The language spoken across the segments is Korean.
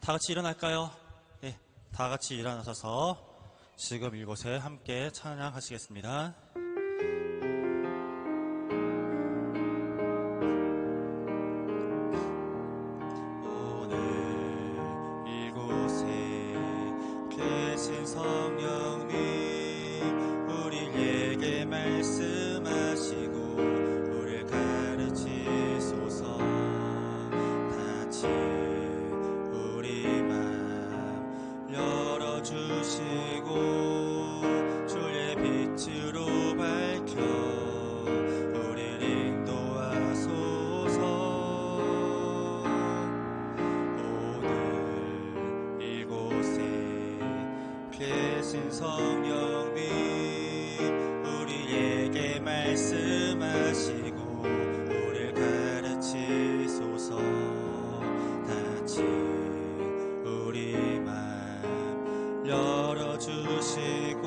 다 같이 일어날까요? 네, 다 같이 일어나셔서 지금 이곳에 함께 찬양하시겠습니다. 오늘 이곳에 계신 성령님, 우리에게 말씀하시고 우리를 가르치소서. 같이 우리 맘 열어주시고 주의 빛으로 밝혀 우리를 인도하소서. 오늘 이곳에 계신 성령님, 우리에게 말씀하시고 우리를 가르치소서. 같이 우리 맘 열어주시고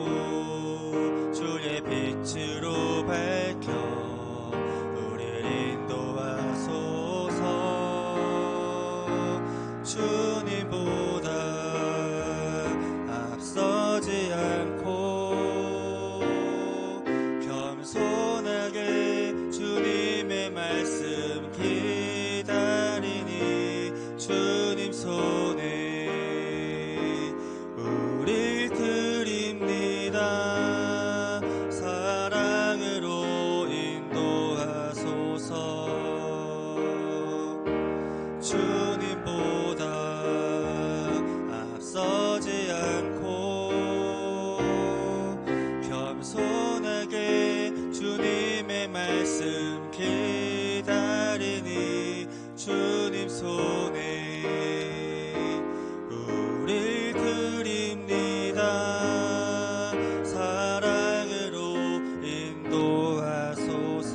주의 빛으로 밝혀 우리를 인도하소서. 주님보다 앞서지 않고 겸손하게 주님의 말씀 기다리니 주님 손에 우릴 드립니다. 사랑으로 인도하소서. 주님보다 앞서지 않고 겸손하게 주님의 말씀 기다리니 주님 손에 우릴 드립니다. 사랑으로 인도하소서.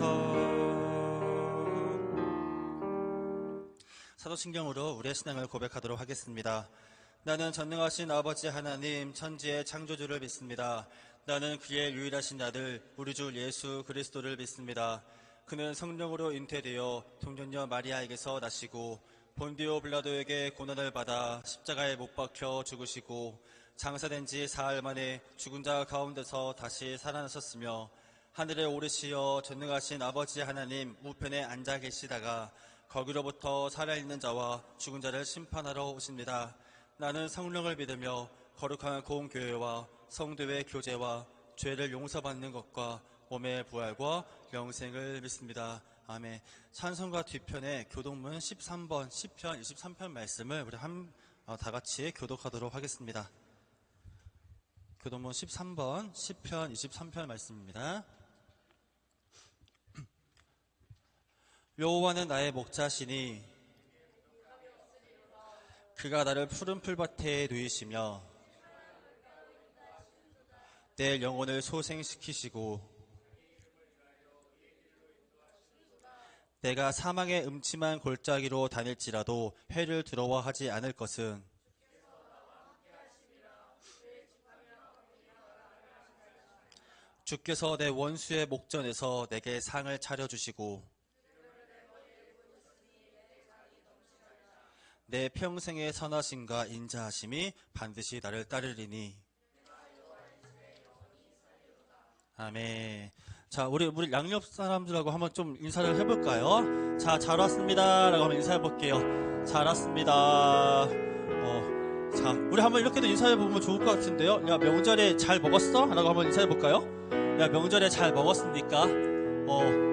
사도신경으로 우리의 신앙을 고백하도록 하겠습니다. 나는 전능하신 아버지 하나님 천지의 창조주를 믿습니다. 나는 그의 유일하신 아들 우리 주 예수 그리스도를 믿습니다. 그는 성령으로 잉태되어 동정녀 마리아에게서 나시고 본디오 빌라도에게 고난을 받아 십자가에 못 박혀 죽으시고 장사된 지 사흘 만에 죽은 자 가운데서 다시 살아나셨으며 하늘에 오르시어 전능하신 아버지 하나님 우편에 앉아 계시다가 거기로부터 살아있는 자와 죽은 자를 심판하러 오십니다. 나는 성령을 믿으며 거룩한 공교회와 성도의 교제와 죄를 용서받는 것과 몸의 부활과 영생을 믿습니다. 아멘. 찬송가 뒤편에 교독문 13번 시편 23편 말씀을 우리 다 같이 교독하도록 하겠습니다. 교독문 13번 시편 23편 말씀입니다. 여호와는 나의 목자시니 그가 나를 푸른 풀밭에 누이시며 내 영혼을 소생시키시고 내가 사망의 음침한 골짜기로 다닐지라도 해를 두려워 하지 않을 것은 주께서 내 원수의 목전에서 내게 상을 차려주시고 내 평생의 선하심과 인자하심이 반드시 나를 따르리니. 아멘. 자, 우리 양옆 사람들하고 한번 좀 인사를 해볼까요? 자, 잘 왔습니다 라고 한번 인사해볼게요. 잘 왔습니다. 자, 우리 한번 이렇게도 인사해보면 좋을 것 같은데요. 야, 명절에 잘 먹었어? 라고 한번 인사해볼까요? 야, 명절에 잘 먹었습니까?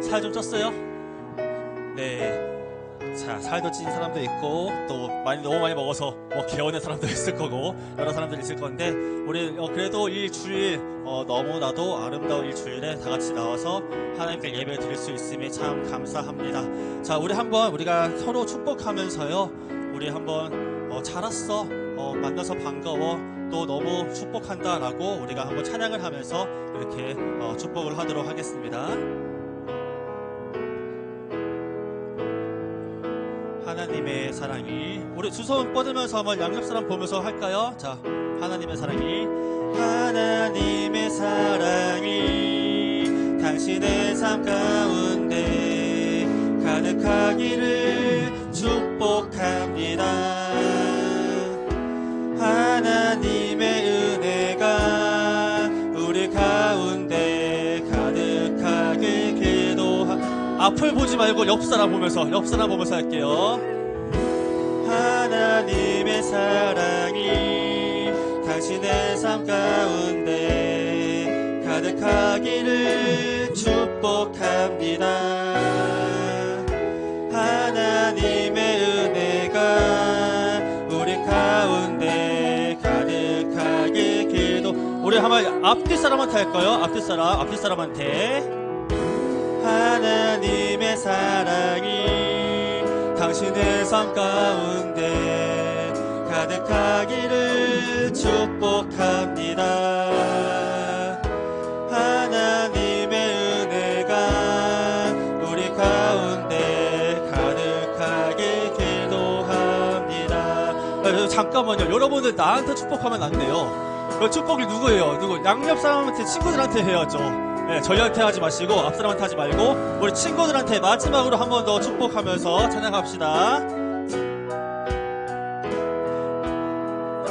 살 좀 쪘어요? 네. 자, 살도 찐 사람도 있고 또 너무 많이 먹어서 개운한 사람도 있을 거고 여러 사람들이 있을 건데 우리 그래도 이 주일 너무나도 아름다운 이 주일에 다 같이 나와서 하나님께 예배 드릴 수 있음이 참 감사합니다. 자, 우리가 서로 축복하면서요, 우리 한번 잘 왔어, 만나서 반가워, 또 너무 축복한다라고 우리가 한번 찬양을 하면서 이렇게 축복을 하도록 하겠습니다. 하나님의 사랑이, 우리 두 손 뻗으면서 한번 양옆 사람 보면서 할까요? 자, 하나님의 사랑이 당신의 삶 가운데 가득하기를 축복합니다. 가운데 가득하게 앞을 보지 말고 옆 사람 보면서 할게요. 하나님의 사랑이 당신의 삶 가운데 가득하기를 축복합니다. 하나님의 은혜가 우리 가운데 가득하게 기도. 우리 한번 앞뒤 사람한테 할까요? 앞뒤 사람한테. 하나님의 사랑이 당신의 삶 가운데 가득하기를 축복합니다. 하나님의 은혜가 우리 가운데 가득하게 기도합니다. 잠깐만요. 여러분들 나한테 축복하면 안 돼요. 축복이 누구예요? 양옆 사람한테, 친구들한테 해야죠. 네, 저희한테 하지 마시고 앞 사람한테 하지 말고 우리 친구들한테 마지막으로 한 번 더 축복하면서 찬양합시다.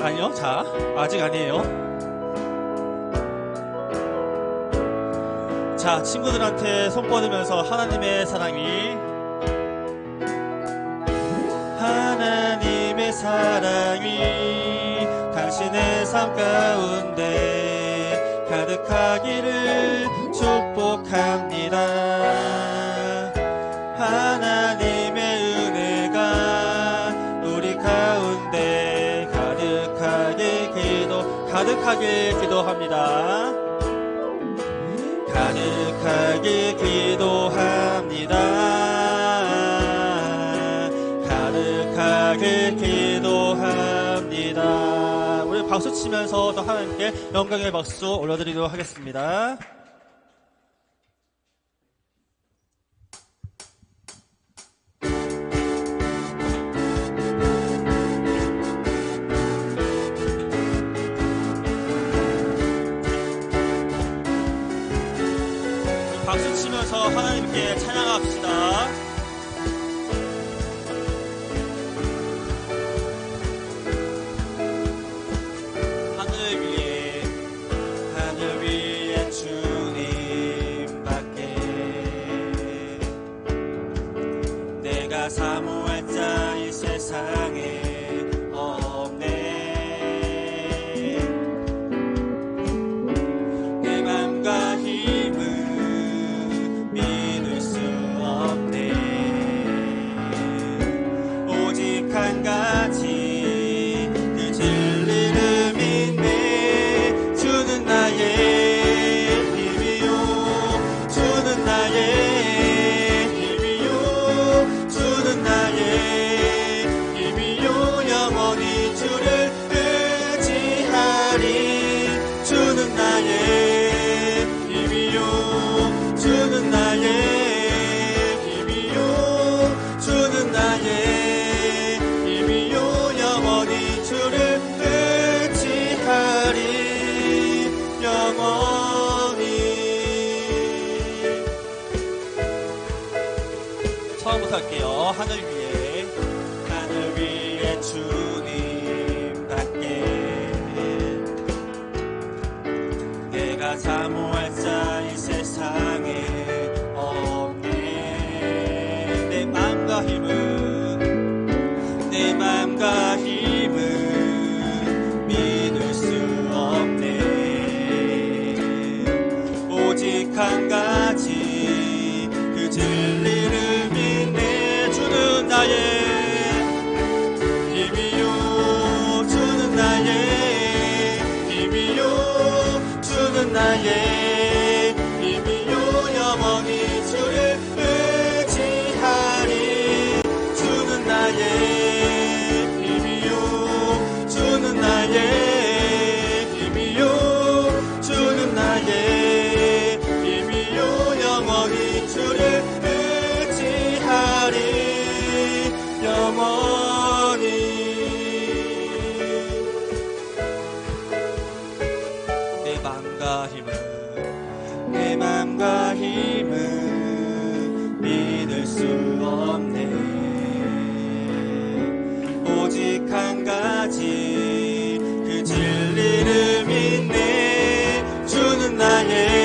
아니요, 자, 아직 아니에요. 자, 친구들한테 손 뻗으면서 하나님의 사랑이 당신의 삶 가운데 가득하기를 축복합니다. 하나님의 은혜가 우리 가운데 가득하게 기도합니다. 가득하게 기도합니다. 가득하게 기도합니다. 우리 박수 치면서 또 하나님께 영광의 박수 올려드리도록 하겠습니다. 박수 치면서 하나님께 찬양합시다. 하늘 위에 주님밖에 내가 사모할 자 이 세상에 없네. 내 맘과 힘은 믿을 수 없네. 오직 한 가지 그 진리를 믿네. 주는 나의 힘이요, 주는 나의 힘이요, 주는 나의 힘이요. 영원히 주를 의지하리. 주는 나의 힘이요, 주는 나의 힘이요, 주는 나의 힘이요. 영원히 주를 의지하리. 영원히. 처음부터 할게요. 하늘 위에 주님밖에 내가 사모할 자 이 세상에 없네. 내 맘과 힘은 믿을 수 없네. 오직 한 가지 그 진리를 믿네. 주는 나의 힘이요, 주는 나의 힘이요, 주는 나의 힘이요. 영원히 주를 의지하리. 주는 나의 힘이요, 주는 나의 힘이요, 주는 나의 힘이요. 영원히 주를 의지하리. 영원히. 내 맘과 힘은 믿을 수 없네. 오직 한 가지 그 진리를 믿네. 주는 나의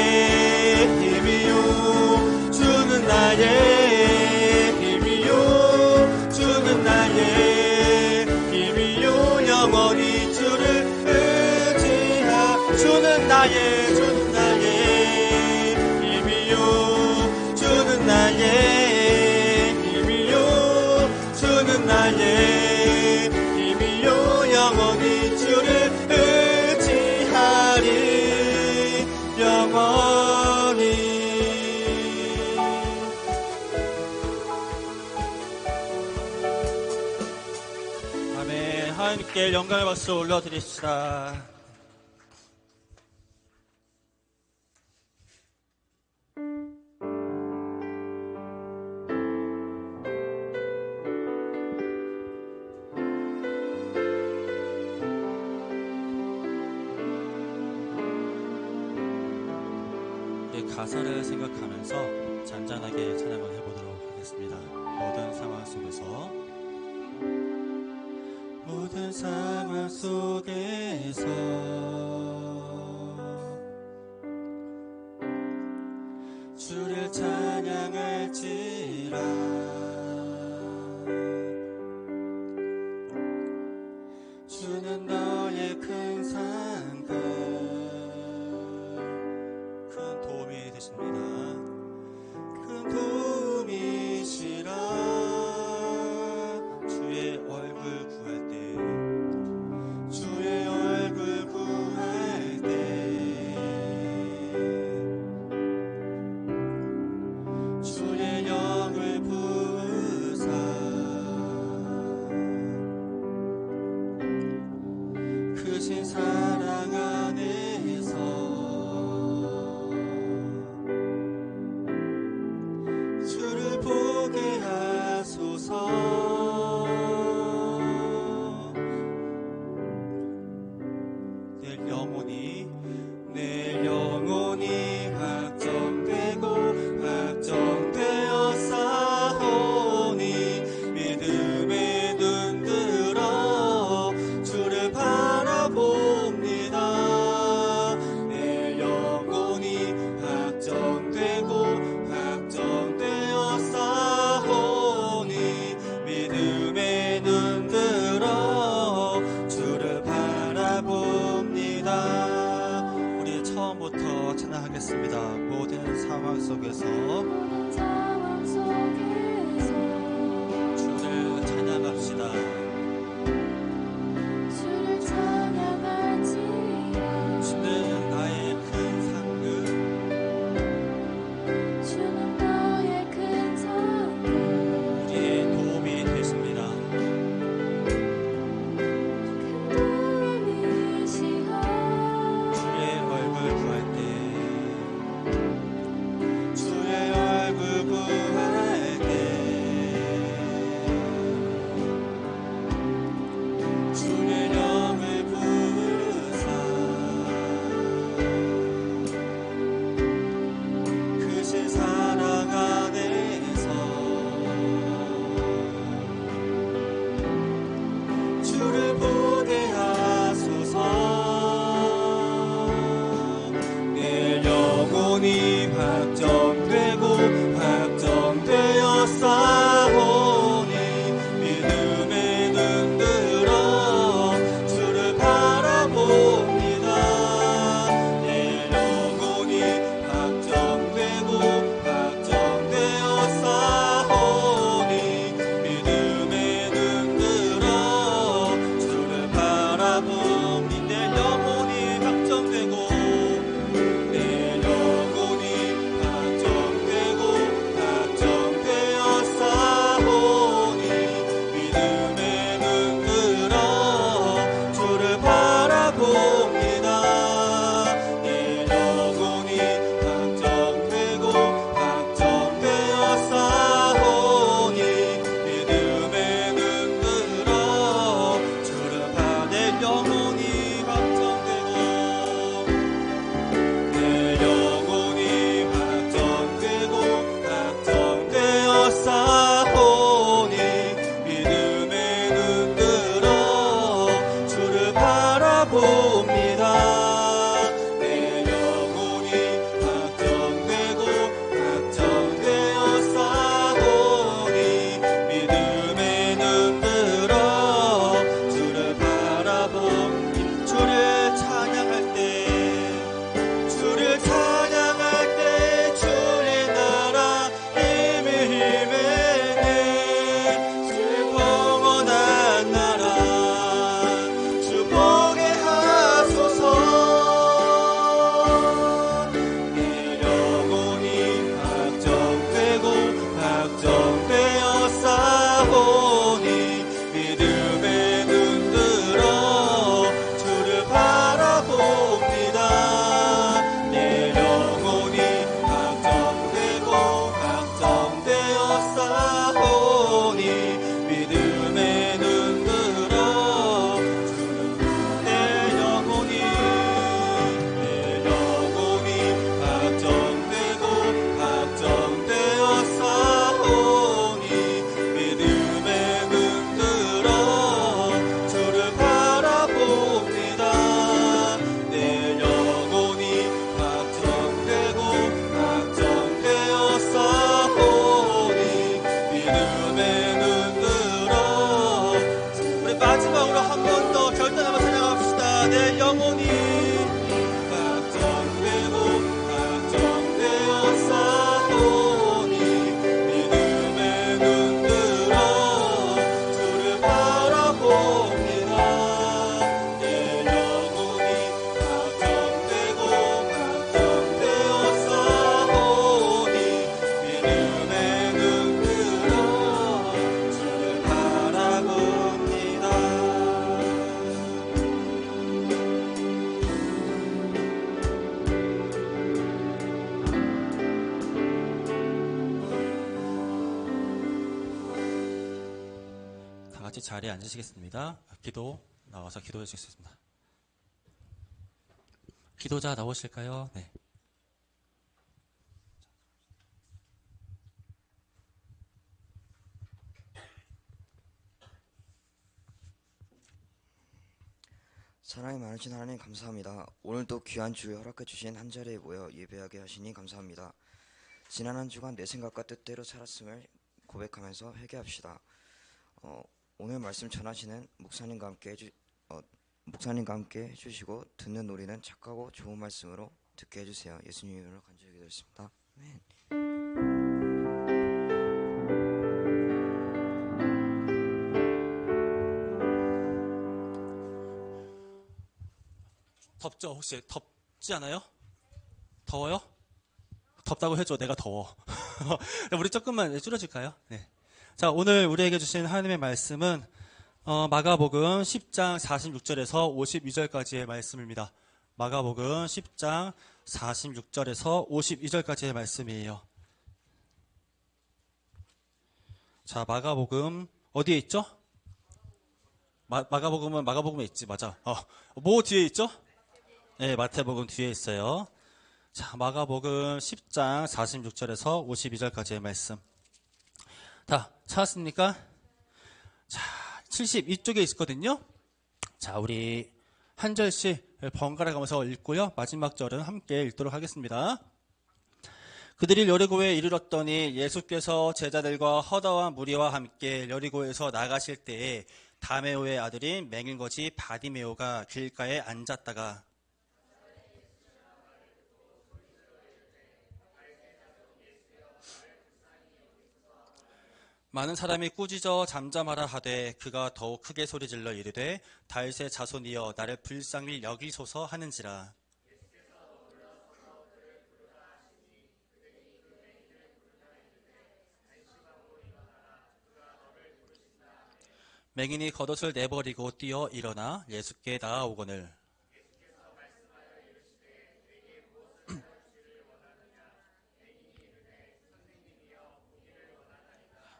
함께 영광의 박수 올려드립시다. 가사를 생각하면서 잔잔하게 찬양을 해보도록 하겠습니다. 모든 상황 속에서 주를 찬양할지라. 주는 너의 큰 상급, 큰 도움이 되십니다. 큰 도움이시라. 주의 얼굴 구할 때, 주의 얼굴 구할 때, 주의 영을 부으사 크신 사랑 안에서 주를 보게 하소서. 내 영혼이 확정되고 확정되어 싸우니 믿음에 눈들어 주를 바라봅니다. 내 영혼이 확정되고 확정되어 싸우니 믿음에 눈들어 주를 바라봅니다. 우리 처음부터 찬양하겠습니다. 모든 상황 속에서 주를 찬양합시다. 주는 나의 큰 상급, 우리의 도움이 되십니다. 주의 얼굴 구할 때, 주의 얼굴 구할 같이 자리에 앉으시겠습니다. 기도 나와서 기도해 주시겠습니다. 기도자 나오실까요? 네. 사랑이 많으신 하나님 감사합니다. 오늘도 귀한 주에 허락해 주신 한 자리에 모여 예배하게 하시니 감사합니다. 지난 한 주간 내 생각과 뜻대로 살았음을 고백하면서 회개합시다. 오늘 말씀 전하시는 목사님과 함께 해주시고 듣는 우리는 착하고 좋은 말씀으로 듣게 해주세요. 예수님 이름으로 간절히 기도했습니다. 아멘. 덥죠? 혹시 덥지 않아요? 더워요? 덥다고 해줘. 내가 더워. 우리 조금만 줄여줄까요? 네. 자, 오늘 우리에게 주신 하나님의 말씀은 마가복음 10장 46절에서 52절까지의 말씀입니다. 마가복음 10장 46절에서 52절까지의 말씀이에요. 자, 마가복음 어디에 있죠? 마가복음에 있지, 맞아. 뭐 뒤에 있죠? 네, 마태복음 뒤에 있어요. 자, 마가복음 10장 46절에서 52절까지의 말씀. 다 찾았습니까? 자, 72쪽에 있거든요. 자, 우리 한 절씩 번갈아 가면서 읽고요. 마지막 절은 함께 읽도록 하겠습니다. 그들이 여리고에 이르렀더니 예수께서 제자들과 허다한 무리와 함께 여리고에서 나가실 때에 다메오의 아들인 맹인거지 바디메오가 길가에 앉았다가 많은 사람이 꾸짖어 잠잠하라 하되 그가 더욱 크게 소리질러 이르되 다윗의 자손이여 나를 불쌍히 여기소서 하는지라. 맹인이 겉옷을 내버리고 뛰어 일어나 예수께 나아오거늘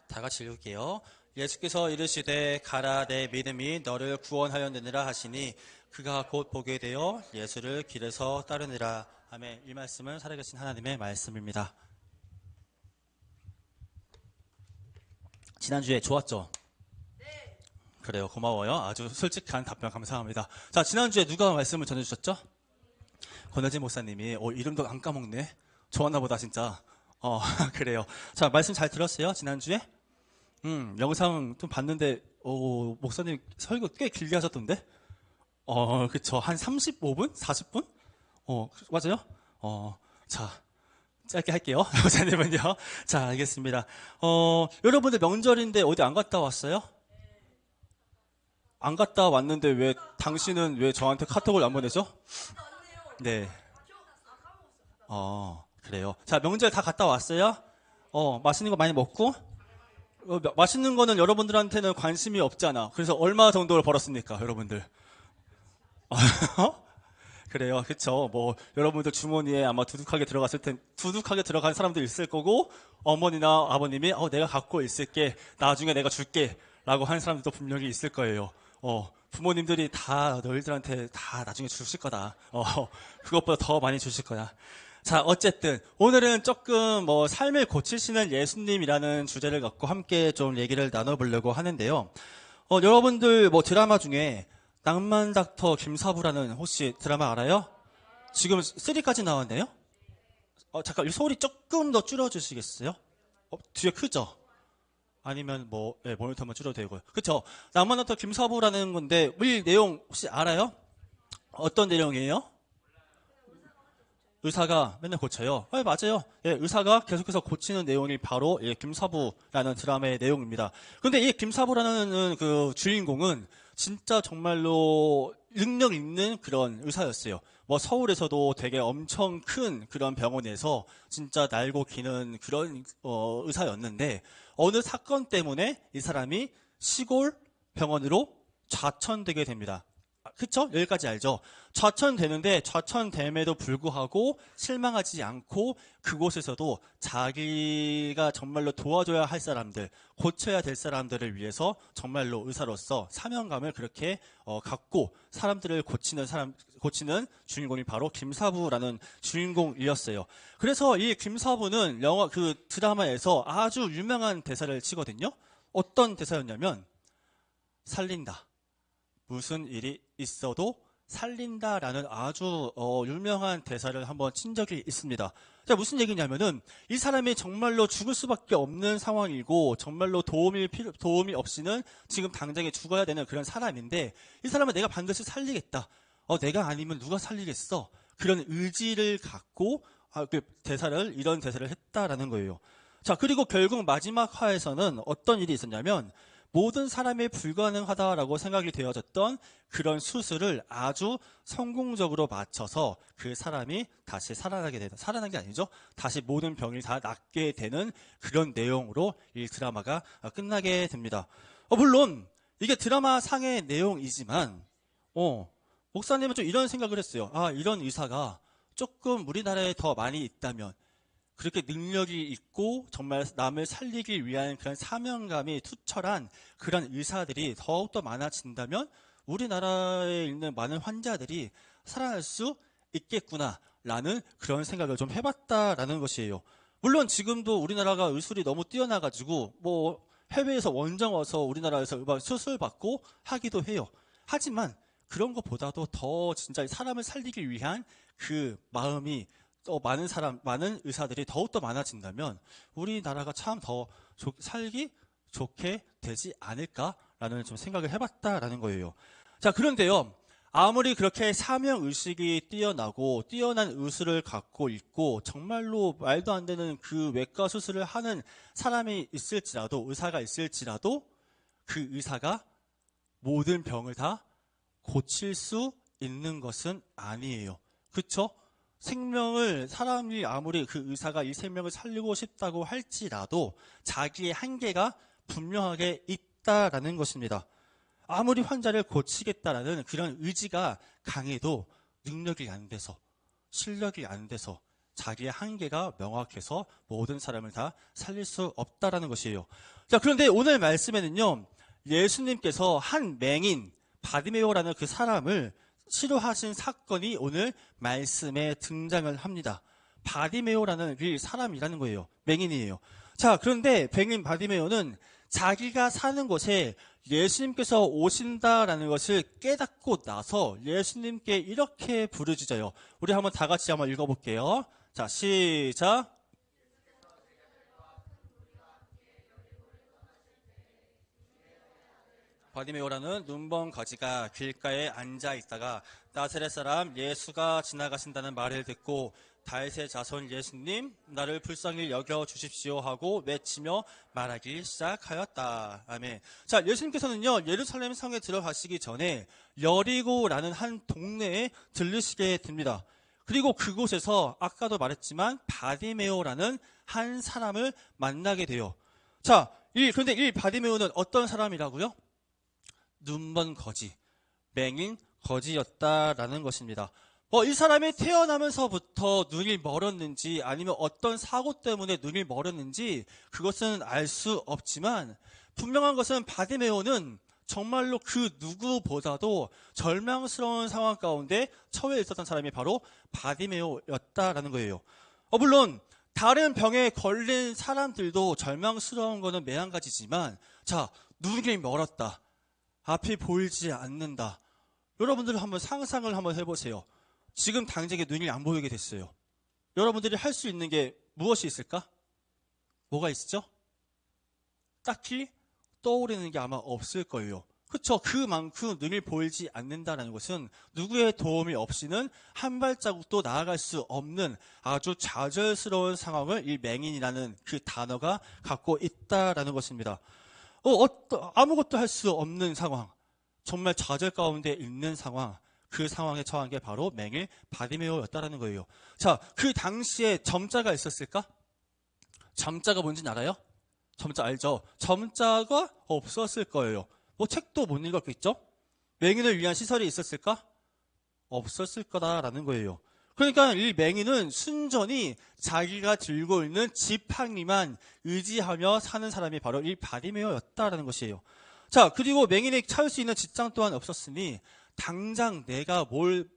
다 같이 읽을게요. 예수께서 이르시되 가라 내 믿음이 너를 구원하였느니라 하시니 그가 곧 보게 되어 예수를 길에서 따르니라. 아멘. 이 말씀은 살아계신 하나님의 말씀입니다. 지난주에 좋았죠? 네. 그래요. 고마워요. 아주 솔직한 답변 감사합니다. 자, 지난주에 누가 말씀을 전해주셨죠? 권혜진 목사님이. 이름도 안 까먹네. 좋았나 보다 진짜. 그래요. 자, 말씀 잘 들었어요? 지난주에? 영상 좀 봤는데, 목사님 설교 꽤 길게 하셨던데? 그쵸. 한 35분? 40분? 맞아요? 자, 짧게 할게요. 목사님은요. 자, 알겠습니다. 여러분들 명절인데 어디 안 갔다 왔어요? 안 갔다 왔는데 당신은 왜 저한테 카톡을 안 보내죠? 네. 그래요. 자, 명절 다 갔다 왔어요? 맛있는 거 많이 먹고? 맛있는 거는 여러분들한테는 관심이 없잖아. 그래서 얼마 정도를 벌었습니까, 여러분들? 그래요. 그쵸. 뭐, 여러분들 주머니에 아마 두둑하게 들어간 사람도 있을 거고, 어머니나 아버님이, 내가 갖고 있을게. 나중에 내가 줄게. 라고 하는 사람들도 분명히 있을 거예요. 부모님들이 다 너희들한테 다 나중에 주실 거다. 그것보다 더 많이 주실 거야. 자, 어쨌든 오늘은 조금 삶을 고치시는 예수님이라는 주제를 갖고 함께 좀 얘기를 나눠보려고 하는데요. 여러분들 드라마 중에 낭만 닥터 김사부라는 혹시 드라마 알아요? 지금 3까지 나왔네요? 잠깐 이 소리 조금 더 줄여주시겠어요? 뒤에 크죠? 아니면 모니터만 줄여도 되고요. 그쵸? 낭만 닥터 김사부라는 건데 이 내용 혹시 알아요? 어떤 내용이에요? 의사가 맨날 고쳐요. 맞아요. 예, 의사가 계속해서 고치는 내용이 바로 김사부라는 드라마의 내용입니다. 근데 이 김사부라는 그 주인공은 진짜 정말로 능력 있는 그런 의사였어요. 서울에서도 되게 엄청 큰 그런 병원에서 진짜 날고 기는 그런 의사였는데 어느 사건 때문에 이 사람이 시골 병원으로 좌천되게 됩니다. 그쵸? 여기까지 알죠? 좌천되는데 좌천됨에도 불구하고 실망하지 않고 그곳에서도 자기가 정말로 도와줘야 할 사람들, 고쳐야 될 사람들을 위해서 정말로 의사로서 사명감을 그렇게 갖고 사람들을 고치는 주인공이 바로 김사부라는 주인공이었어요. 그래서 이 김사부는 그 드라마에서 아주 유명한 대사를 치거든요. 어떤 대사였냐면 살린다. 무슨 일이 있어도 살린다라는 아주 유명한 대사를 한번 친 적이 있습니다. 자, 무슨 얘기냐면은 이 사람이 정말로 죽을 수밖에 없는 상황이고 정말로 도움이 없이는 지금 당장에 죽어야 되는 그런 사람인데 이 사람은 내가 반드시 살리겠다. 내가 아니면 누가 살리겠어? 그런 의지를 갖고 이런 대사를 했다라는 거예요. 자, 그리고 결국 마지막 화에서는 어떤 일이 있었냐면 모든 사람이 불가능하다라고 생각이 되어졌던 그런 수술을 아주 성공적으로 마쳐서 그 사람이 다시 살아난 게 아니죠. 다시 모든 병이 다 낫게 되는 그런 내용으로 이 드라마가 끝나게 됩니다. 물론 이게 드라마 상의 내용이지만 목사님은 좀 이런 생각을 했어요. 이런 의사가 조금 우리나라에 더 많이 있다면 그렇게 능력이 있고 정말 남을 살리기 위한 그런 사명감이 투철한 그런 의사들이 더욱더 많아진다면 우리나라에 있는 많은 환자들이 살아날 수 있겠구나라는 그런 생각을 좀 해봤다라는 것이에요. 물론 지금도 우리나라가 의술이 너무 뛰어나가지고 해외에서 원정 와서 우리나라에서 수술 받고 하기도 해요. 하지만 그런 것보다도 더 진짜 사람을 살리기 위한 그 마음이 많은 의사들이 더욱더 많아진다면 우리나라가 참 더 살기 좋게 되지 않을까라는 좀 생각을 해봤다라는 거예요. 자, 그런데요. 아무리 그렇게 사명의식이 뛰어나고 뛰어난 의술을 갖고 있고 정말로 말도 안 되는 그 외과 수술을 하는 사람이 있을지라도 의사가 있을지라도 그 의사가 모든 병을 다 고칠 수 있는 것은 아니에요. 그쵸? 사람이 아무리 그 의사가 이 생명을 살리고 싶다고 할지라도 자기의 한계가 분명하게 있다라는 것입니다. 아무리 환자를 고치겠다라는 그런 의지가 강해도 능력이 안 돼서, 실력이 안 돼서 자기의 한계가 명확해서 모든 사람을 다 살릴 수 없다라는 것이에요. 자, 그런데 오늘 말씀에는요, 예수님께서 한 맹인, 바디메오라는 그 사람을 치료하신 사건이 오늘 말씀에 등장을 합니다. 바디메오라는 그 사람이라는 거예요. 맹인이에요. 자, 그런데 맹인 바디메오는 자기가 사는 곳에 예수님께서 오신다라는 것을 깨닫고 나서 예수님께 이렇게 부르짖어요. 우리 한번 다 같이 한번 읽어볼게요. 자, 시작. 바디메오라는 눈먼 거지가 길가에 앉아 있다가 나사렛 사람 예수가 지나가신다는 말을 듣고 다윗의 자손 예수님, 나를 불쌍히 여겨 주십시오 하고 외치며 말하기 시작하였다. 아멘. 자, 예수님께서는요, 예루살렘 성에 들어가시기 전에 여리고라는 한 동네에 들르시게 됩니다. 그리고 그곳에서 아까도 말했지만 바디메오라는 한 사람을 만나게 돼요. 자, 그런데 이 바디메오는 어떤 사람이라고요? 눈먼 거지, 맹인 거지였다라는 것입니다. 이 사람이 태어나면서부터 눈이 멀었는지 아니면 어떤 사고 때문에 눈이 멀었는지 그것은 알 수 없지만 분명한 것은 바디메오는 정말로 그 누구보다도 절망스러운 상황 가운데 처해 있었던 사람이 바로 바디메오였다라는 거예요. 물론 다른 병에 걸린 사람들도 절망스러운 것은 매한가지지만 자, 눈이 멀었다. 앞이 보이지 않는다. 여러분들 한번 상상을 한번 해보세요. 지금 당장에 눈이 안 보이게 됐어요. 여러분들이 할 수 있는 게 무엇이 있을까? 뭐가 있죠? 딱히 떠오르는 게 아마 없을 거예요. 그렇죠? 그만큼 눈이 보이지 않는다는 것은 누구의 도움이 없이는 한 발자국도 나아갈 수 없는 아주 좌절스러운 상황을 이 맹인이라는 그 단어가 갖고 있다라는 것입니다. 아무것도 할 수 없는 상황, 정말 좌절 가운데 있는 상황, 그 상황에 처한 게 바로 맹인 바디메오였다라는 거예요. 자, 그 당시에 점자가 있었을까? 점자가 뭔지 알아요? 점자 알죠? 점자가 없었을 거예요. 책도 못 읽었겠죠? 맹인을 위한 시설이 있었을까? 없었을 거다라는 거예요. 그러니까 이 맹인은 순전히 자기가 들고 있는 지팡이만 의지하며 사는 사람이 바로 이 바디메오였다라는 것이에요. 자, 그리고 맹인이 찾을 수 있는 직장 또한 없었으니 당장 내가 뭘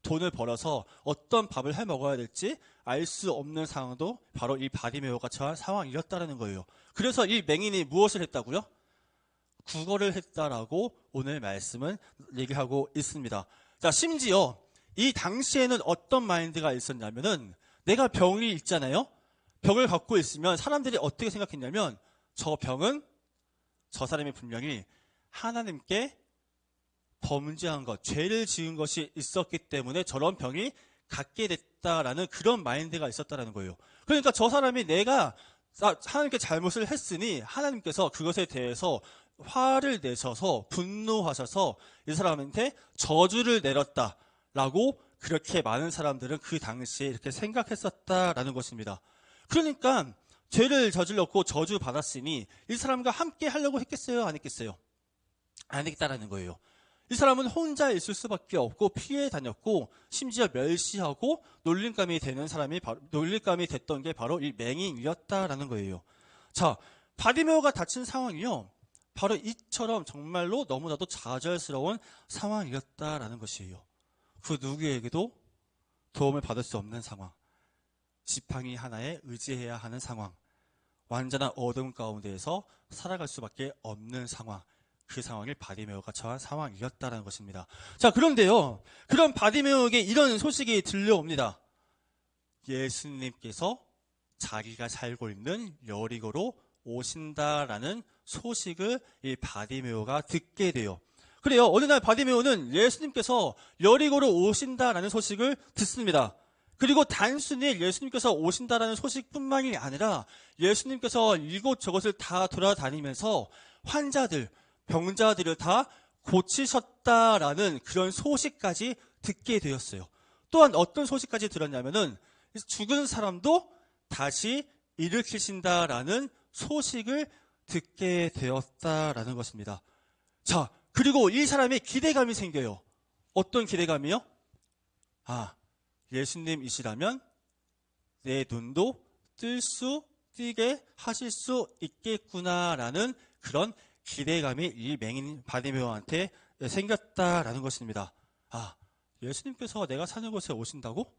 돈을 벌어서 어떤 밥을 해 먹어야 될지 알 수 없는 상황도 바로 이 바디메오가 처한 상황이었다라는 거예요. 그래서 이 맹인이 무엇을 했다고요? 구걸을 했다라고 오늘 말씀은 얘기하고 있습니다. 자, 심지어 이 당시에는 어떤 마인드가 있었냐면은 내가 병이 있잖아요. 병을 갖고 있으면 사람들이 어떻게 생각했냐면 저 병은 저 사람이 분명히 하나님께 범죄한 것, 죄를 지은 것이 있었기 때문에 저런 병이 갖게 됐다라는 그런 마인드가 있었다라는 거예요. 그러니까 저 사람이 내가 하나님께 잘못을 했으니 하나님께서 그것에 대해서 화를 내셔서 분노하셔서 이 사람한테 저주를 내렸다라고 그렇게 많은 사람들은 그 당시에 이렇게 생각했었다라는 것입니다. 그러니까 죄를 저질렀고 저주 받았으니 이 사람과 함께 하려고 했겠어요? 안 했겠어요? 안 했다라는 거예요. 이 사람은 혼자 있을 수밖에 없고 피해 다녔고 심지어 멸시하고 놀림감이 됐던 게 바로 이 맹인이었다라는 거예요. 자, 바디메오가 다친 상황이요. 바로 이처럼 정말로 너무나도 좌절스러운 상황이었다라는 것이에요. 그 누구에게도 도움을 받을 수 없는 상황, 지팡이 하나에 의지해야 하는 상황, 완전한 어둠 가운데에서 살아갈 수밖에 없는 상황, 그 상황을 바디메오가 처한 상황이었다는 것입니다. 자, 그런데요, 그런 바디메오에게 이런 소식이 들려옵니다. 예수님께서 자기가 살고 있는 여리고로 오신다라는 소식을 이 바디메오가 듣게 돼요. 그래요. 어느 날 바디메오는 예수님께서 여리고로 오신다라는 소식을 듣습니다. 그리고 단순히 예수님께서 오신다라는 소식뿐만이 아니라 예수님께서 이곳저곳을 다 돌아다니면서 환자들, 병자들을 다 고치셨다라는 그런 소식까지 듣게 되었어요. 또한 어떤 소식까지 들었냐면은 죽은 사람도 다시 일으키신다라는 소식을 듣게 되었다라는 것입니다. 자, 그리고 이 사람의 기대감이 생겨요. 어떤 기대감이요? 아, 예수님이시라면 내 눈도 뜨게 하실 수 있겠구나라는 그런 기대감이 이 맹인 바디메오한테 생겼다라는 것입니다. 아, 예수님께서 내가 사는 곳에 오신다고?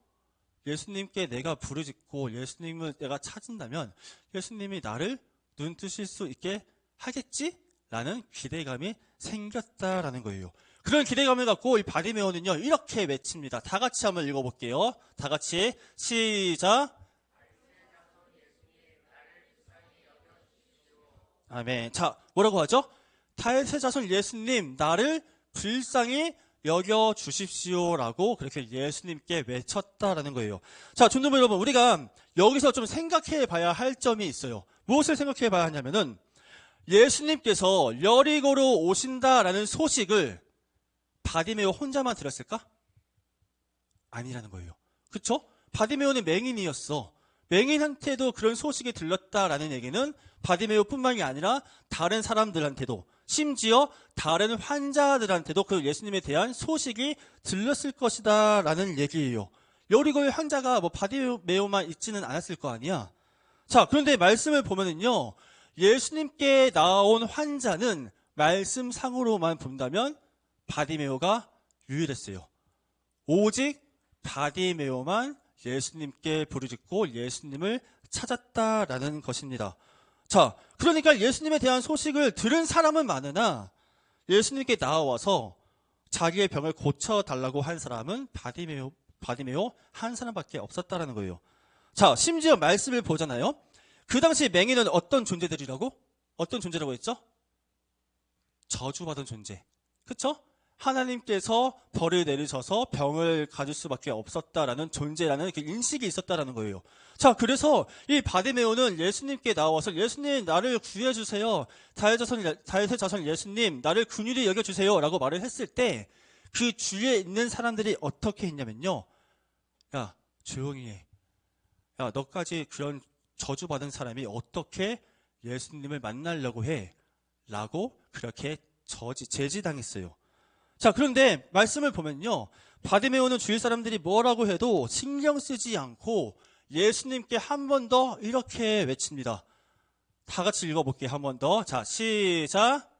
예수님께 내가 부르짖고 예수님을 내가 찾은다면 예수님이 나를 눈 뜨실 수 있게 하겠지? 라는 기대감이 생겼다라는 거예요. 그런 기대감을 갖고 이 바디메오는요, 이렇게 외칩니다. 다 같이 한번 읽어볼게요. 다 같이 시작. 아멘. 자, 뭐라고 하죠? 다윗의 자손 예수님, 나를 불쌍히 여겨 주십시오라고 그렇게 예수님께 외쳤다라는 거예요. 자, 존댓말 여러분, 우리가 여기서 좀 생각해 봐야 할 점이 있어요. 무엇을 생각해 봐야 하냐면은 예수님께서 여리고로 오신다라는 소식을 바디메오 혼자만 들었을까? 아니라는 거예요. 그쵸? 바디메오는 맹인이었어. 맹인한테도 그런 소식이 들렸다라는 얘기는 바디메오뿐만이 아니라 다른 사람들한테도, 심지어 다른 환자들한테도 그 예수님에 대한 소식이 들렸을 것이다라는 얘기예요. 여리고의 환자가 뭐 바디메오만 있지는 않았을 거 아니야. 자, 그런데 말씀을 보면은요, 예수님께 나온 환자는 말씀상으로만 본다면 바디메오가 유일했어요. 오직 바디메오만 예수님께 부르짖고 예수님을 찾았다라는 것입니다. 자, 그러니까 예수님에 대한 소식을 들은 사람은 많으나 예수님께 나와서 자기의 병을 고쳐달라고 한 사람은 바디메오 한 사람밖에 없었다라는 거예요. 자, 심지어 말씀을 보잖아요. 그 당시 맹인은 어떤 존재들이라고? 어떤 존재라고 했죠? 저주받은 존재. 그쵸? 하나님께서 벌을 내리셔서 병을 가질 수밖에 없었다라는 존재라는 그 인식이 있었다라는 거예요. 자, 그래서 이 바디메오는 예수님께 나와서 예수님 나를 구해주세요. 다윗의 자손 예수님 나를 긍휼히 여겨주세요 라고 말을 했을 때 그 주위에 있는 사람들이 어떻게 했냐면요. 야, 조용히 해. 야, 너까지 그런 저주받은 사람이 어떻게 예수님을 만나려고 해? 라고 그렇게 제지당했어요. 자, 그런데 말씀을 보면요. 바디메오는 주위 사람들이 뭐라고 해도 신경 쓰지 않고 예수님께 한 번 더 이렇게 외칩니다. 다 같이 읽어볼게요. 한 번 더. 자, 시작.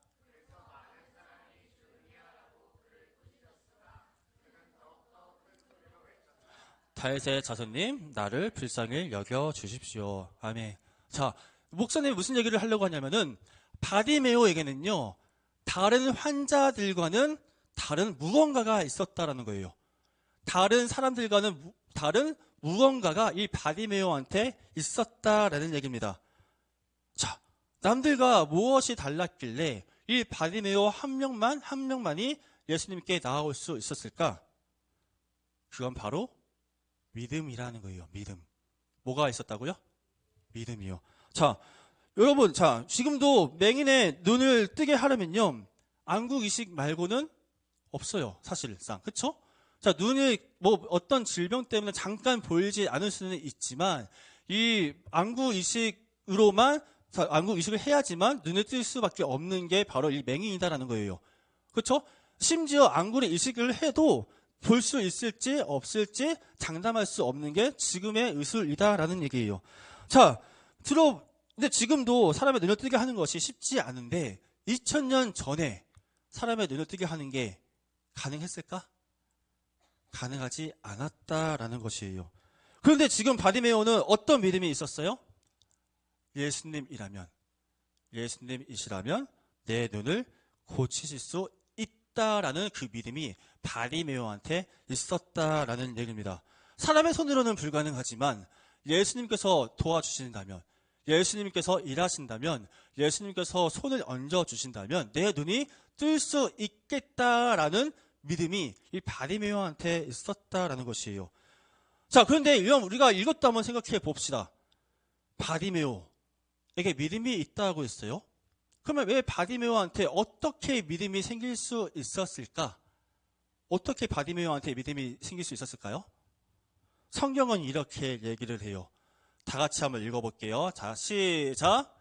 다윗의 자손님, 나를 불쌍히 여겨 주십시오. 아멘. 자, 목사님이 무슨 얘기를 하려고 하냐면은 바디메오에게는요, 다른 환자들과는 다른 무언가가 있었다라는 거예요. 다른 사람들과는 다른 무언가가 이 바디메오한테 있었다라는 얘기입니다. 자, 남들과 무엇이 달랐길래 이 바디메오 한 명만이 예수님께 나아올 수 있었을까? 그건 바로 믿음이라는 거예요. 믿음. 뭐가 있었다고요? 믿음이요. 자, 여러분, 자, 지금도 맹인의 눈을 뜨게 하려면요, 안구 이식 말고는 없어요. 사실상. 그쵸? 자, 눈이 뭐 어떤 질병 때문에 잠깐 보이지 않을 수는 있지만, 이 안구 이식으로만, 안구 이식을 해야지만 눈을 뜰 수밖에 없는 게 바로 이 맹인이다라는 거예요. 그쵸? 심지어 안구를 이식을 해도 볼 수 있을지 없을지 장담할 수 없는 게 지금의 의술이다라는 얘기예요. 자, 근데 지금도 사람의 눈을 뜨게 하는 것이 쉽지 않은데 2000년 전에 사람의 눈을 뜨게 하는 게 가능했을까? 가능하지 않았다라는 것이에요. 그런데 지금 바디메오는 어떤 믿음이 있었어요? 예수님이시라면 내 눈을 고치실 수 있다라는 그 믿음이 바디메오한테 있었다라는 얘기입니다. 사람의 손으로는 불가능하지만 예수님께서 도와주신다면, 예수님께서 일하신다면, 예수님께서 손을 얹어주신다면 내 눈이 뜰 수 있겠다라는 믿음이 이 바디메오한테 있었다라는 것이에요. 자, 그런데 이런 우리가 이것도 한번 생각해 봅시다. 바디메오에게 믿음이 있다고 했어요. 그러면 왜 바디메오한테 어떻게 믿음이 생길 수 있었을까? 어떻게 바디메오한테 믿음이 생길 수 있었을까요? 성경은 이렇게 얘기를 해요. 다 같이 한번 읽어볼게요. 자, 시작.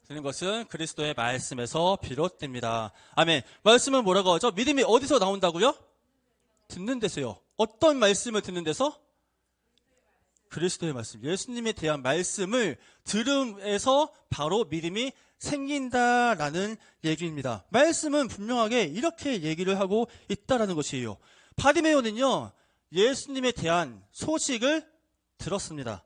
듣는 것은 그리스도의 말씀에서 비롯됩니다. 아멘. 말씀은 뭐라고 하죠? 믿음이 어디서 나온다고요? 듣는 데서요. 어떤 말씀을 듣는 데서? 그리스도의 말씀, 예수님에 대한 말씀을 들음에서 바로 믿음이 생긴다라는 얘기입니다. 말씀은 분명하게 이렇게 얘기를 하고 있다라는 것이에요. 바디메오는요, 예수님에 대한 소식을 들었습니다.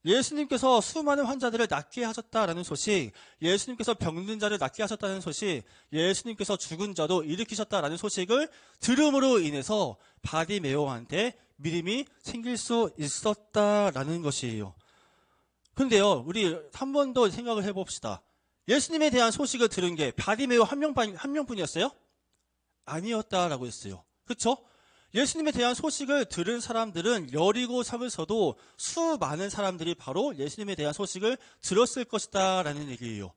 예수님께서 수많은 환자들을 낫게 하셨다라는 소식, 예수님께서 병든 자를 낫게 하셨다는 소식, 예수님께서 죽은 자도 일으키셨다라는 소식을 들음으로 인해서 바디메오한테 믿음이 생길 수 있었다라는 것이에요. 근데요, 우리 한 번 더 생각을 해봅시다. 예수님에 대한 소식을 들은 게 바디메오 한 명뿐이었어요? 아니었다라고 했어요. 그렇죠? 예수님에 대한 소식을 들은 사람들은 여리고 섬에서도 수많은 사람들이 바로 예수님에 대한 소식을 들었을 것이다 라는 얘기예요.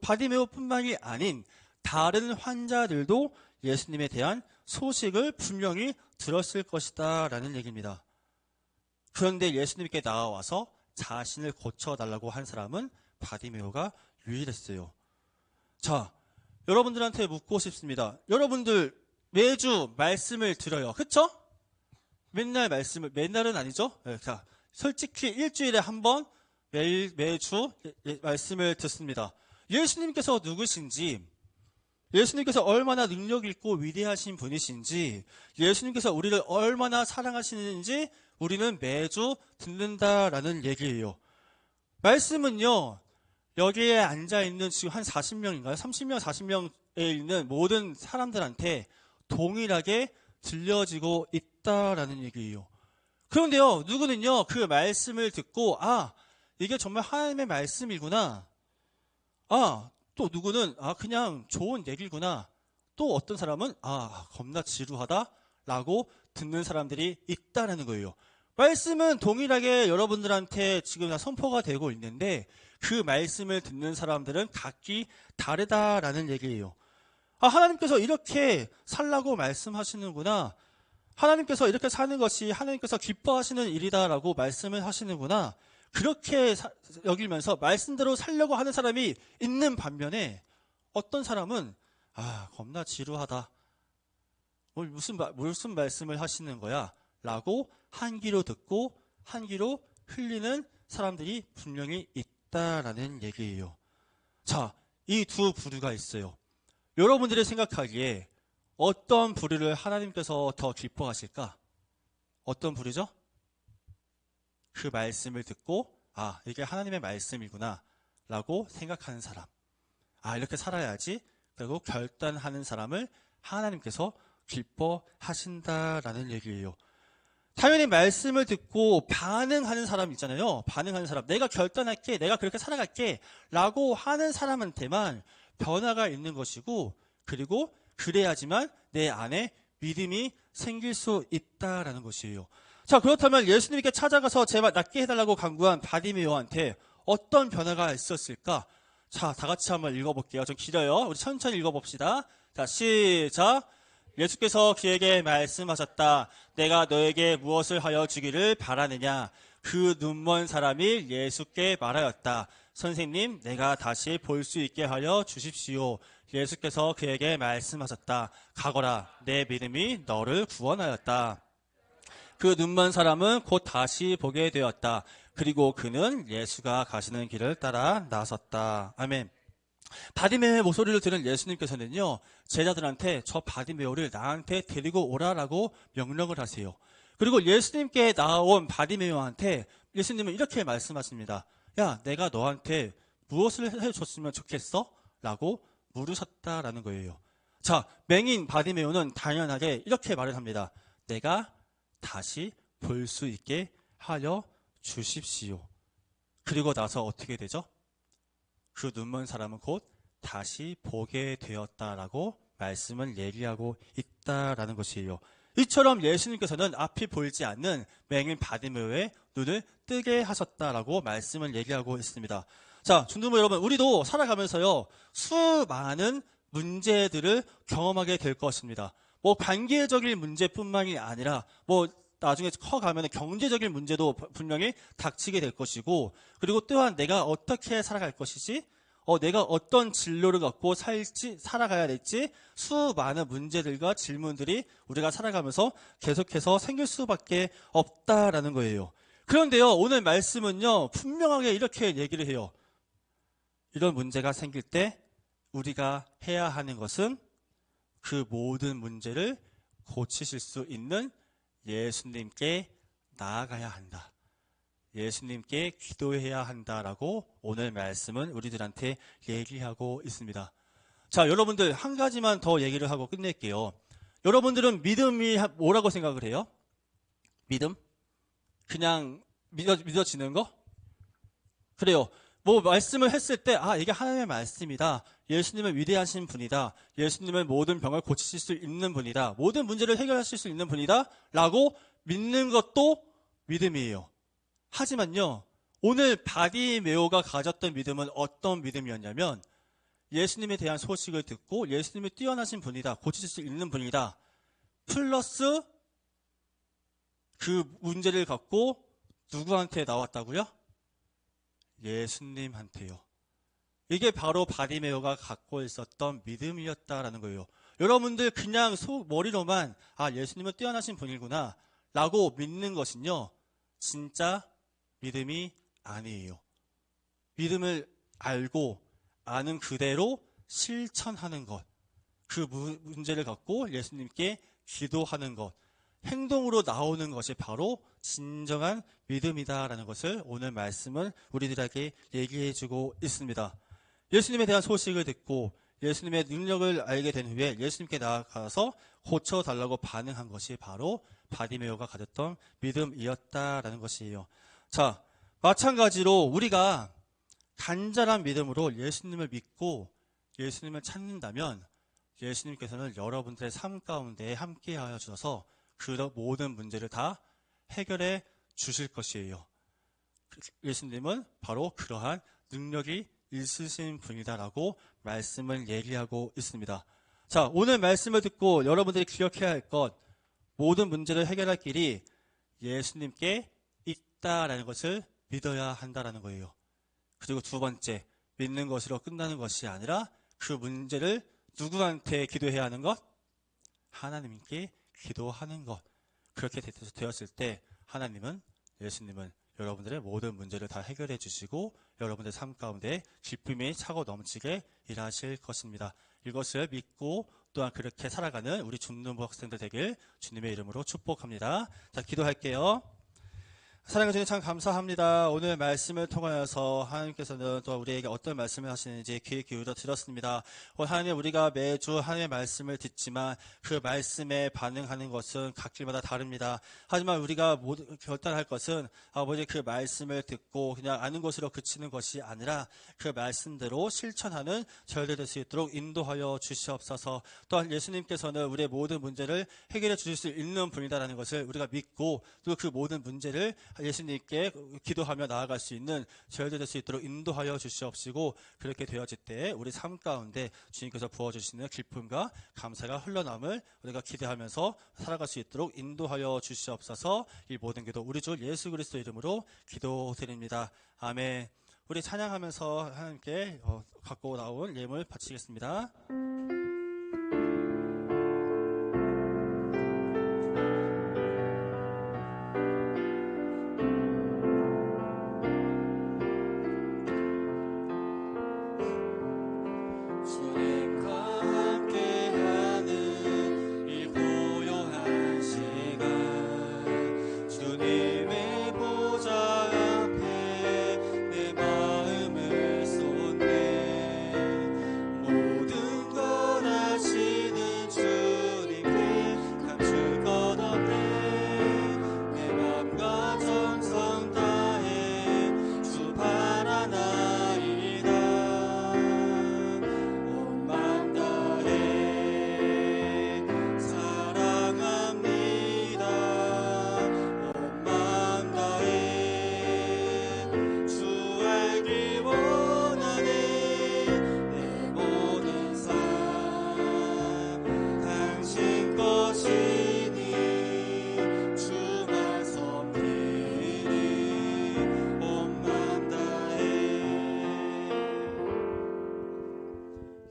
바디메오뿐만이 아닌 다른 환자들도 예수님에 대한 소식을 분명히 들었을 것이다 라는 얘기입니다. 그런데 예수님께 나와서 자신을 고쳐달라고 한 사람은 바디메오가 유일했어요. 자, 여러분들한테 묻고 싶습니다. 여러분들 매주 말씀을 들어요. 그쵸? 맨날은 아니죠? 자, 솔직히 일주일에 한 번 매주 말씀을 듣습니다. 예수님께서 누구신지, 예수님께서 얼마나 능력 있고 위대하신 분이신지, 예수님께서 우리를 얼마나 사랑하시는지 우리는 매주 듣는다라는 얘기예요. 말씀은요, 여기에 앉아있는 지금 한 40명인가요? 30명, 40명에 있는 모든 사람들한테 동일하게 들려지고 있다라는 얘기예요. 그런데요, 누구는요, 그 말씀을 듣고, 이게 정말 하나님의 말씀이구나. 또 누구는, 그냥 좋은 얘기구나. 또 어떤 사람은, 겁나 지루하다. 라고 듣는 사람들이 있다라는 거예요. 말씀은 동일하게 여러분들한테 지금 다 선포가 되고 있는데, 그 말씀을 듣는 사람들은 각기 다르다라는 얘기예요. 하나님께서 이렇게 살라고 말씀하시는구나. 하나님께서 이렇게 사는 것이 하나님께서 기뻐하시는 일이다라고 말씀을 하시는구나. 그렇게 여기면서 말씀대로 살려고 하는 사람이 있는 반면에 어떤 사람은 겁나 지루하다. 무슨 말씀을 하시는 거야? 라고 한 귀로 듣고 한 귀로 흘리는 사람들이 분명히 있다라는 얘기예요. 자, 이 두 부류가 있어요. 여러분들이 생각하기에 어떤 부류를 하나님께서 더 기뻐하실까? 어떤 부류죠? 그 말씀을 듣고 이게 하나님의 말씀이구나 라고 생각하는 사람. 이렇게 살아야지. 그리고 결단하는 사람을 하나님께서 기뻐하신다라는 얘기예요. 당연히 말씀을 듣고 반응하는 사람 있잖아요. 반응하는 사람. 내가 결단할게. 내가 그렇게 살아갈게. 라고 하는 사람한테만 변화가 있는 것이고, 그리고 그래야지만 내 안에 믿음이 생길 수 있다라는 것이에요. 자, 그렇다면 예수님께 찾아가서 제발 낫게 해달라고 간구한 바디메오한테 어떤 변화가 있었을까? 자, 다 같이 한번 읽어볼게요. 좀 길어요. 우리 천천히 읽어봅시다. 자, 시작. 예수께서 그에게 말씀하셨다. 내가 너에게 무엇을 하여 주기를 바라느냐? 그 눈먼 사람이 예수께 말하였다. 선생님, 내가 다시 볼 수 있게 하여 주십시오. 예수께서 그에게 말씀하셨다. 가거라. 내 믿음이 너를 구원하였다. 그 눈먼 사람은 곧 다시 보게 되었다. 그리고 그는 예수가 가시는 길을 따라 나섰다. 아멘. 바디메오의 목소리를 들은 예수님께서는요, 제자들한테 저 바디메오를 나한테 데리고 오라라고 명령을 하세요. 그리고 예수님께 나온 바디메오한테 예수님은 이렇게 말씀하십니다. 야, 내가 너한테 무엇을 해줬으면 좋겠어? 라고 물으셨다라는 거예요. 자, 맹인 바디메오는 당연하게 이렇게 말을 합니다. 내가 다시 볼 수 있게 하여 주십시오. 그리고 나서 어떻게 되죠? 그 눈먼 사람은 곧 다시 보게 되었다라고 말씀을 얘기하고 있다라는 것이에요. 이처럼 예수님께서는 앞이 보이지 않는 맹인 바디메오의 눈을 뜨게 하셨다라고 말씀을 얘기하고 있습니다. 자, 중등부 여러분, 우리도 살아가면서요, 수많은 문제들을 경험하게 될 것입니다. 관계적인 문제뿐만이 아니라 나중에 커가면 경제적인 문제도 분명히 닥치게 될 것이고, 그리고 또한 내가 어떻게 살아갈 것이지, 내가 어떤 진로를 갖고 살아가야 될지 수많은 문제들과 질문들이 우리가 살아가면서 계속해서 생길 수밖에 없다라는 거예요. 그런데요, 오늘 말씀은요, 분명하게 이렇게 얘기를 해요. 이런 문제가 생길 때 우리가 해야 하는 것은 그 모든 문제를 고치실 수 있는 예수님께 나아가야 한다. 예수님께 기도해야 한다라고 오늘 말씀은 우리들한테 얘기하고 있습니다. 자, 여러분들 한 가지만 더 얘기를 하고 끝낼게요. 여러분들은 믿음이 뭐라고 생각을 해요? 믿음? 그냥 믿어지는 거? 그래요. 말씀을 했을 때 이게 하나님의 말씀이다. 예수님은 위대하신 분이다. 예수님은 모든 병을 고치실 수 있는 분이다. 모든 문제를 해결하실 수 있는 분이다. 라고 믿는 것도 믿음이에요. 하지만요, 오늘 바디메오가 가졌던 믿음은 어떤 믿음이었냐면 예수님에 대한 소식을 듣고 예수님이 뛰어나신 분이다. 고치실 수 있는 분이다. 플러스 그 문제를 갖고 누구한테 나왔다고요? 예수님한테요. 이게 바로 바디메오가 갖고 있었던 믿음이었다라는 거예요. 여러분들 그냥 머리로만 예수님은 뛰어나신 분이구나 라고 믿는 것은요, 진짜 믿음이 아니에요. 믿음을 알고 아는 그대로 실천하는 것, 그 문제를 갖고 예수님께 기도하는 것, 행동으로 나오는 것이 바로 진정한 믿음이다라는 것을 오늘 말씀은 우리들에게 얘기해주고 있습니다. 예수님에 대한 소식을 듣고 예수님의 능력을 알게 된 후에 예수님께 나아가서 고쳐달라고 반응한 것이 바로 바디메오가 가졌던 믿음이었다라는 것이에요. 자, 마찬가지로 우리가 간절한 믿음으로 예수님을 믿고 예수님을 찾는다면 예수님께서는 여러분들의 삶 가운데 함께하여 주셔서 그 모든 문제를 다 해결해 주실 것이에요. 예수님은 바로 그러한 능력이 있으신 분이다라고 말씀을 얘기하고 있습니다. 자, 오늘 말씀을 듣고 여러분들이 기억해야 할 것, 모든 문제를 해결할 길이 예수님께 있다라는 것을 믿어야 한다라는 거예요. 그리고 두 번째, 믿는 것으로 끝나는 것이 아니라 그 문제를 누구한테 기도해야 하는 것? 하나님께 기도하는 것. 그렇게 되었을 때 하나님은, 예수님은 여러분들의 모든 문제를 다 해결해 주시고 여러분들의 삶 가운데 기쁨이 차고 넘치게 일하실 것입니다. 이것을 믿고 또한 그렇게 살아가는 우리 중등부 학생들 되길 주님의 이름으로 축복합니다. 자, 기도할게요. 사랑해 주님 참 감사합니다. 오늘 말씀을 통하여서 하나님께서는 또 우리에게 어떤 말씀을 하시는지 귀 기울여 들었습니다. 하나님, 우리가 매주 하나님의 말씀을 듣지만 그 말씀에 반응하는 것은 각길마다 다릅니다. 하지만 우리가 결단할 것은 아버지 그 말씀을 듣고 그냥 아는 것으로 그치는 것이 아니라 그 말씀대로 실천하는 저희들 될 수 있도록 인도하여 주시옵소서. 또한 예수님께서는 우리의 모든 문제를 해결해 주실 수 있는 분이다라는 것을 우리가 믿고 또 그 모든 문제를 예수님께 기도하며 나아갈 수 있는 저희들 될 수 있도록 인도하여 주시옵시고, 그렇게 되어질 때 우리 삶 가운데 주님께서 부어주시는 기쁨과 감사가 흘러남을 우리가 기대하면서 살아갈 수 있도록 인도하여 주시옵소서. 이 모든 기도 우리 주 예수 그리스도 이름으로 기도드립니다. 아멘. 우리 찬양하면서 하나님께 갖고 나온 예물 바치겠습니다.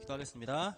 기도하겠습니다.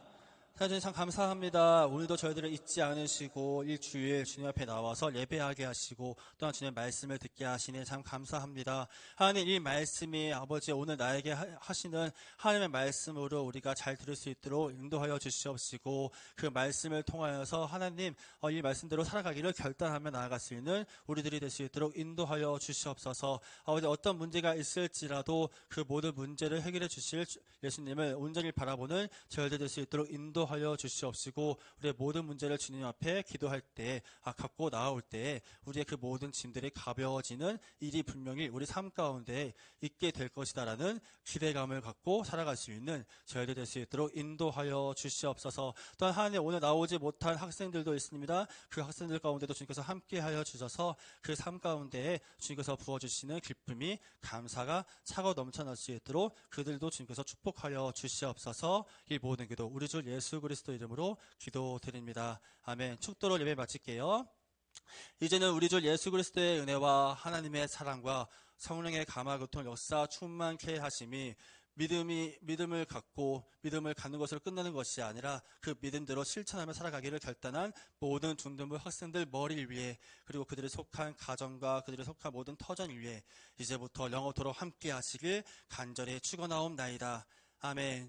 하나님 참 감사합니다. 오늘도 저희들을 잊지 않으시고 일주일 주님 앞에 나와서 예배하게 하시고 또한 주님의 말씀을 듣게 하시니 참 감사합니다. 하나님, 이 말씀이 아버지 오늘 나에게 하시는 하나님의 말씀으로 우리가 잘 들을 수 있도록 인도하여 주시옵시고, 그 말씀을 통하여서 하나님 이 말씀대로 살아가기를 결단하며 나아갈 수 있는 우리들이 될 수 있도록 인도하여 주시옵소서. 아버지, 어떤 문제가 있을지라도 그 모든 문제를 해결해 주실 예수님을 온전히 바라보는 저희들 될 수 있도록 인도하여 주시옵시고, 우리의 모든 문제를 주님 앞에 기도할 때 갖고 나올 때 우리의 그 모든 짐들이 가벼워지는 일이 분명히 우리 삶 가운데 있게 될 것이다라는 기대감을 갖고 살아갈 수 있는 저희들 될 수 있도록 인도하여 주시옵소서. 또한 하나님, 오늘 나오지 못한 학생들도 있습니다. 그 학생들 가운데도 주님께서 함께하여 주셔서 그 삶 가운데 주님께서 부어주시는 기쁨이 감사가 차고 넘쳐날 수 있도록 그들도 주님께서 축복하여 주시옵소서. 이 모든 기도 우리 주 예수 그리스도 이름으로 기도드립니다. 아멘. 축도로 예배 마칠게요. 이제는 우리 주 예수 그리스도의 은혜와 하나님의 사랑과 성령의 감화교통 역사 충만케 하심이 믿음을 갖고 믿음을 갖는 것으로 끝나는 것이 아니라 그 믿음대로 실천하며 살아가기를 결단한 모든 중등부 학생들 머리 위에, 그리고 그들이 속한 가정과 그들이 속한 모든 터전 위에 이제부터 영원토록 함께 하시길 간절히 축원하옵나이다. 아멘.